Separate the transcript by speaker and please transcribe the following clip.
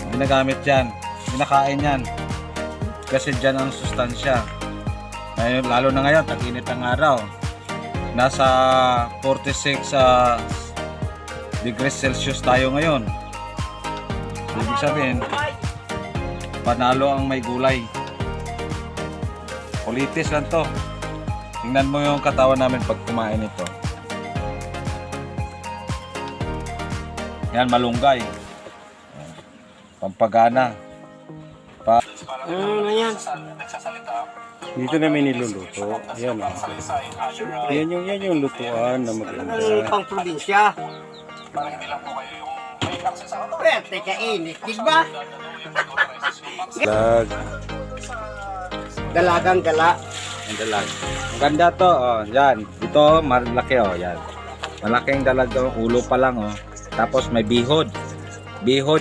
Speaker 1: Ginagamit yan, kinakain yan. Kasi dyan ang sustansya. Ngayon, lalo na ngayon, tag-init ang araw. Nasa 46 degrees Celsius tayo ngayon. Ibig sabihin, panalo ang may gulay. Kulitis lang to. Tingnan mo yung katawan namin pag kumain ito. Yan, malunggay. Pampagana.
Speaker 2: Ano na yan?
Speaker 3: Dito namin niluluto. Ayan o. Yan yung lutuan na maganda.
Speaker 2: Ano pang probinsya? Pwerte ka init, di ba?
Speaker 3: Lag.
Speaker 2: Dalagang gala.
Speaker 1: Ang dalag. Ang ganda to, oh, yan. Ito, malaki, oh, yan. Malaking dalag, oh, ulo pa lang, oh. Tapos may bihod. Bihod